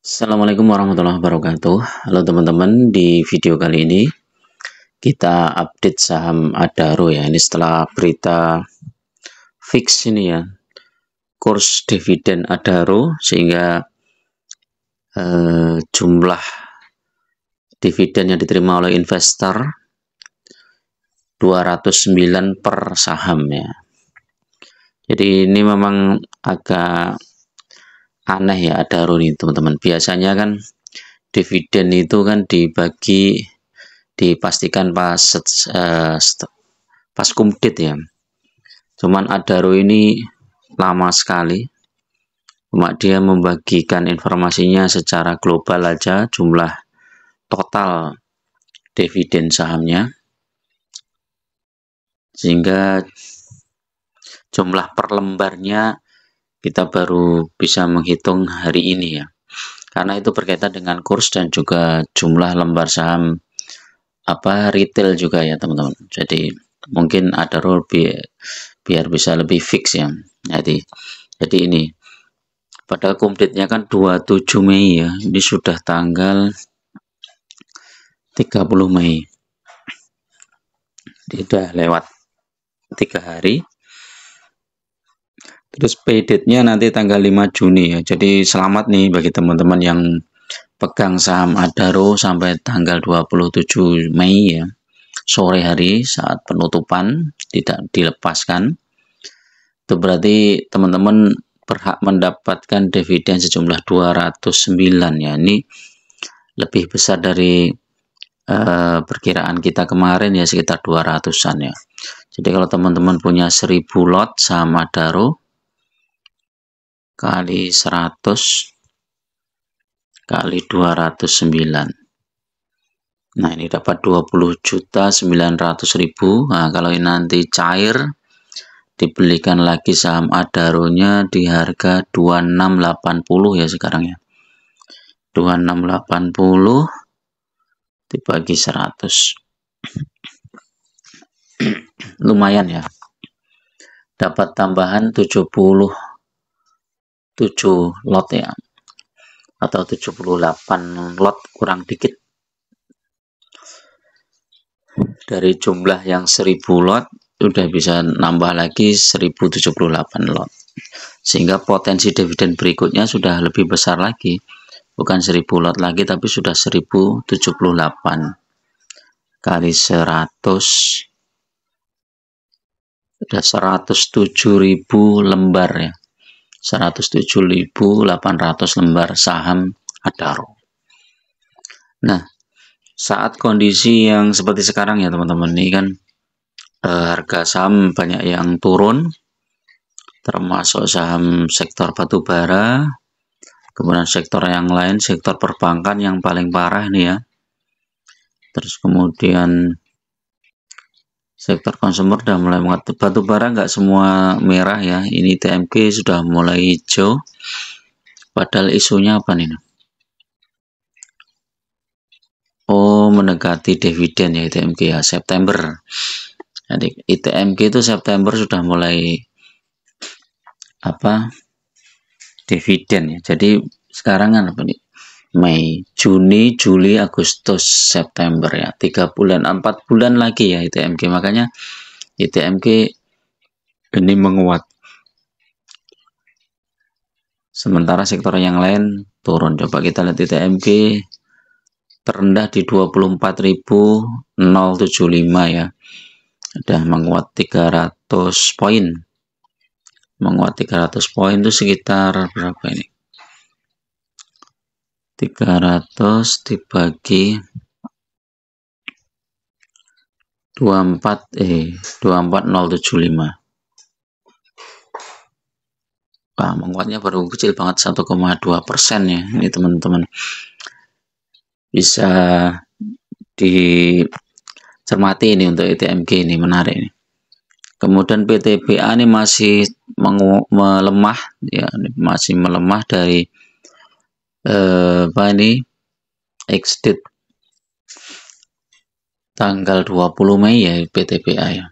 Assalamualaikum warahmatullahi wabarakatuh. Halo teman-teman, di video kali ini kita update saham Adaro ya. Ini setelah berita fix ini ya, kurs dividen Adaro sehingga jumlah dividen yang diterima oleh investor 209 per saham ya. Jadi ini memang agak aneh ya Adaro nih teman-teman. Biasanya kan dividen itu kan dipastikan pas kumdit ya. Cuman Adaro ini lama sekali. Cuma dia membagikan informasinya secara global aja, jumlah total dividen sahamnya. Sehingga jumlah per lembarnya kita baru bisa menghitung hari ini ya. Karena itu berkaitan dengan kurs dan juga jumlah lembar saham retail juga ya teman-teman. Jadi mungkin Adaro biar bisa lebih fix ya. Jadi ini padahal kumditnya kan 27 Mei ya. Ini sudah tanggal 30 Mei. Jadi sudah lewat 3 hari. Terus pay date-nya nanti tanggal 5 Juni ya. Jadi selamat nih bagi teman-teman yang pegang saham Adaro sampai tanggal 27 Mei ya. Sore hari saat penutupan tidak dilepaskan. Itu berarti teman-teman berhak mendapatkan dividen sejumlah 209 ya. Ini lebih besar dari perkiraan kita kemarin ya, sekitar 200-an ya. Jadi kalau teman-teman punya 1000 lot saham Adaro kali 100 kali 209. Nah, ini dapat 20.900.000. Nah, kalau ini nanti cair dibelikan lagi saham Adaro-nya di harga 2680 ya sekarang ya. 2680 dibagi 100. Lumayan ya. Dapat tambahan 77 lot ya. Atau 78 lot kurang dikit. Dari jumlah yang 1000 lot sudah bisa nambah lagi 1078 lot. Sehingga potensi dividen berikutnya sudah lebih besar lagi. Bukan 1000 lot lagi tapi sudah 1078 kali 100 sudah 107.000 lembar ya. 107.800 lembar saham Adaro. Nah, saat kondisi yang seperti sekarang ya teman-teman, ini kan harga saham banyak yang turun, termasuk saham sektor batubara, kemudian sektor yang lain, sektor perbankan yang paling parah nih ya. Terus kemudian sektor konsumer udah mulai menguat. Batubara nggak semua merah ya, ini TMK sudah mulai hijau. Padahal isunya apa nih? Oh, mendekati dividen ya ITMK ya, September. Jadi ITMK itu September sudah mulai dividen ya. Jadi sekarang kan apa nih? Mei, Juni, Juli, Agustus, September ya. 3 bulan, 4 bulan lagi ya ITMK. Makanya ITMK ini menguat. Sementara sektor yang lain turun. Coba kita lihat ITMK terendah di 24.075 ya. Sudah menguat 300 poin. Menguat 300 poin itu sekitar berapa ini? 300 dibagi 24075. Wah, menguatnya baru kecil banget 1,2% ya. Ini teman-teman bisa dicermati ini untuk ITMK ini, menarik ini. Kemudian PTBA ini masih melemah ya, masih melemah dari exit tanggal 20 Mei ya PTBA ya.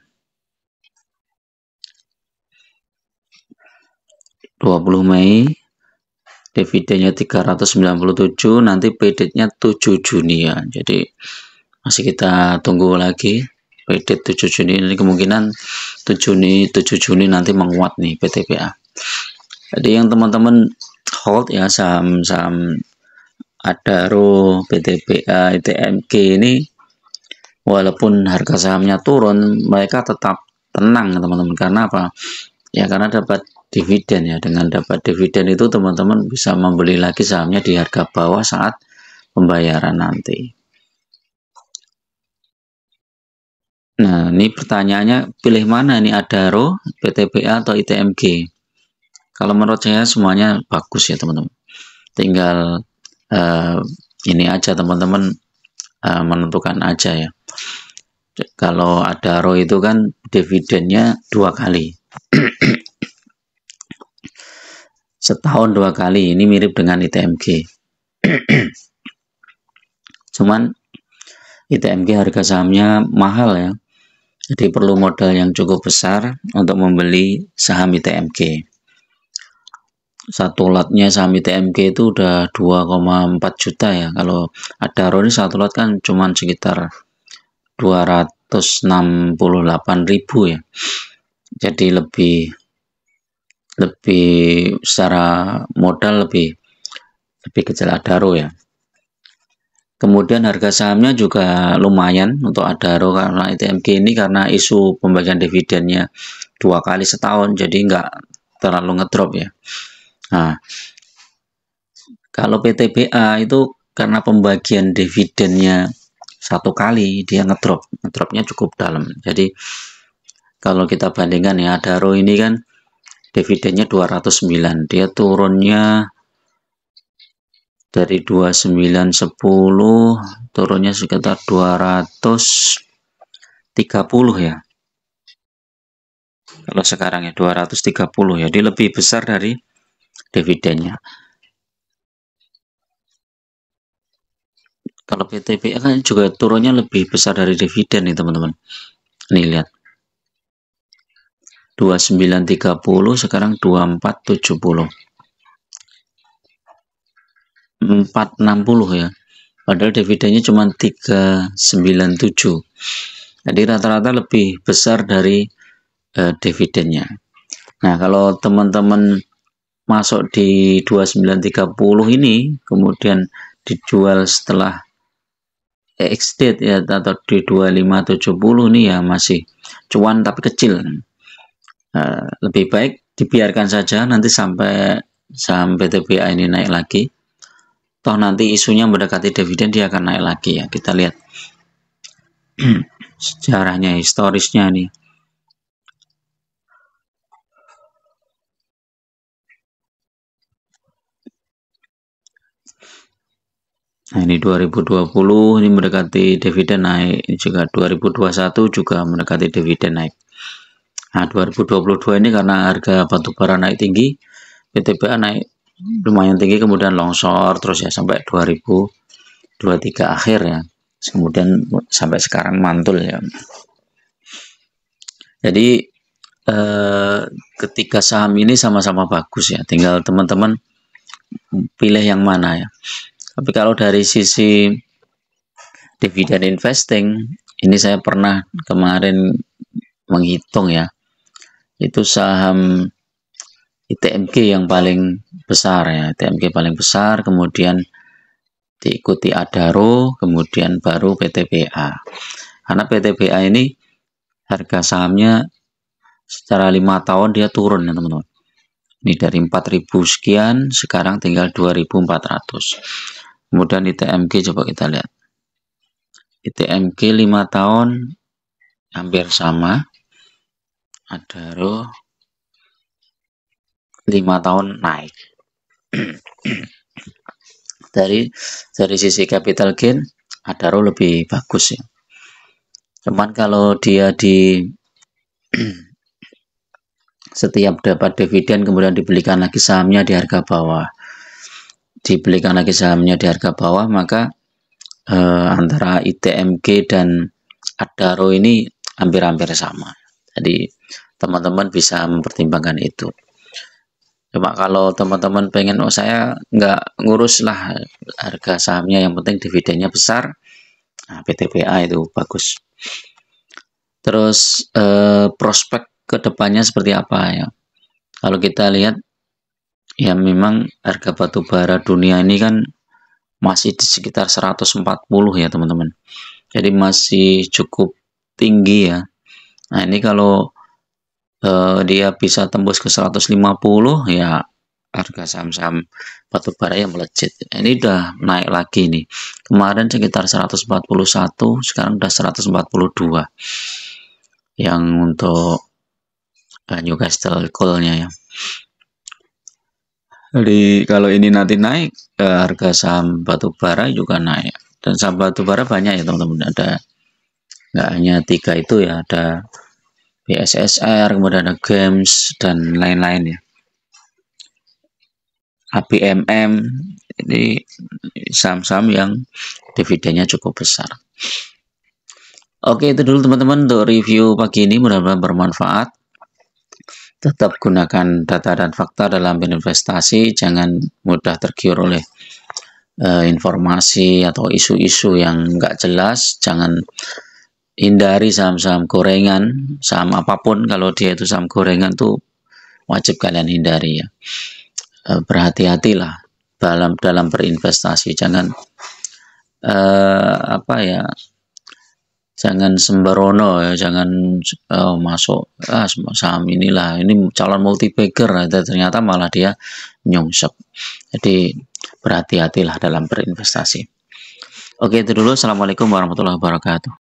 20 Mei dividennya 397, nanti paid-nya 7 Juni ya. Jadi masih kita tunggu lagi paid 7 Juni ini, kemungkinan 7 Juni nanti menguat nih PTPA. Jadi yang teman-teman hold ya saham-saham Adaro, PTPA, ITMG ini, walaupun harga sahamnya turun, mereka tetap tenang teman-teman. Karena apa? Ya karena dapat dividen ya. Dengan dapat dividen itu teman-teman bisa membeli lagi sahamnya di harga bawah saat pembayaran nanti. Nah, ini pertanyaannya, pilih mana nih, Adaro, PTPA, atau ITMG? Kalau menurut saya semuanya bagus ya teman-teman. Tinggal ini aja teman-teman menentukan aja ya. Kalau Adaro itu kan dividennya 2 kali. Setahun 2 kali, ini mirip dengan ITMG. Cuman ITMG harga sahamnya mahal ya. Jadi perlu modal yang cukup besar untuk membeli saham ITMG. Satu lotnya saham ITMG itu udah 2,4 juta ya. Kalau Adaro ini satu lot kan cuman sekitar 268.000 ya. Jadi lebih secara modal lebih kecil Adaro ya. Kemudian harga sahamnya juga lumayan untuk Adaro, karena ITMG ini karena isu pembagian dividennya 2 kali setahun, jadi nggak terlalu ngedrop ya. Nah, kalau PTPA itu karena pembagian dividennya 1 kali, dia ngedropnya cukup dalam. Jadi kalau kita bandingkan ya, Adaro ini kan dividennya 209, dia turunnya dari 2910 turunnya sekitar 230 ya. Kalau sekarang ya 230 ya, dia lebih besar dari dividennya. Kalau PTPA kan juga turunnya lebih besar dari dividen nih teman-teman. Nih lihat. 2930 sekarang 2470. 460 ya. Padahal dividennya cuma 397. Jadi rata-rata lebih besar dari dividennya. Nah, kalau teman-teman masuk di 2930 ini kemudian dijual setelah ex-date ya, atau di 2570 nih ya, masih cuan tapi kecil. Lebih baik dibiarkan saja nanti sampai saham PTPA ini naik lagi. Toh nanti isunya mendekati dividen, dia akan naik lagi ya. Kita lihat sejarahnya, historisnya nih. Nah, ini 2020 ini mendekati dividen naik, ini juga 2021 juga mendekati dividen naik. Nah, 2022 ini karena harga batubara naik tinggi, PTPA naik lumayan tinggi, kemudian longsor terus ya sampai 2023 akhir ya. Kemudian sampai sekarang mantul ya. Jadi ketiga saham ini sama-sama bagus ya, tinggal teman-teman pilih yang mana ya. Tapi kalau dari sisi dividen investing, ini saya pernah kemarin menghitung ya, itu saham ITMG yang paling besar ya, ITMG paling besar, kemudian diikuti Adaro, kemudian baru PTPA. Karena PTPA ini harga sahamnya secara 5 tahun dia turun ya teman-teman. Ini dari 4.000 sekian, sekarang tinggal 2.400. Kemudian ITMG coba kita lihat. ITMG 5 tahun hampir sama. Adaro 5 tahun naik. dari sisi capital gain, Adaro lebih bagus ya. Cuman kalau dia di setiap dapat dividen kemudian dibelikan lagi sahamnya di harga bawah, maka antara ITMG dan Adaro ini hampir-hampir sama. Jadi teman-teman bisa mempertimbangkan itu. Cuma kalau teman-teman pengen, oh saya nggak ngurus lah harga sahamnya, yang penting dividennya besar, nah, PTPA itu bagus. Terus prospek kedepannya seperti apa ya? Kalau kita lihat ya memang harga batu bara dunia ini kan masih di sekitar 140 ya teman-teman. Jadi masih cukup tinggi ya. Nah ini kalau dia bisa tembus ke 150 ya, harga saham-saham batubara yang melejit. Ini udah naik lagi nih. Kemarin sekitar 141, sekarang udah 142. Yang untuk Newcastle Coal-nya ya. Jadi kalau ini nanti naik, harga saham batubara juga naik. Dan saham batubara banyak ya teman-teman. Ada nggak hanya 3 itu ya, ada BSSR, kemudian ada Games dan lain-lain ya. ABMM, ini saham-saham yang dividennya cukup besar. Oke, itu dulu teman-teman untuk review pagi ini, mudah-mudahan bermanfaat. Tetap gunakan data dan fakta dalam berinvestasi, jangan mudah tergiur oleh informasi atau isu-isu yang nggak jelas. Jangan hindari saham-saham gorengan, saham apapun kalau dia itu saham gorengan tuh wajib kalian hindari ya. Berhati-hatilah dalam berinvestasi, jangan jangan sembrono ya, jangan masuk saham inilah, ini calon multi bagger, ternyata malah dia nyungsep. Jadi berhati-hatilah dalam berinvestasi. Oke, itu dulu. Assalamualaikum warahmatullahi wabarakatuh.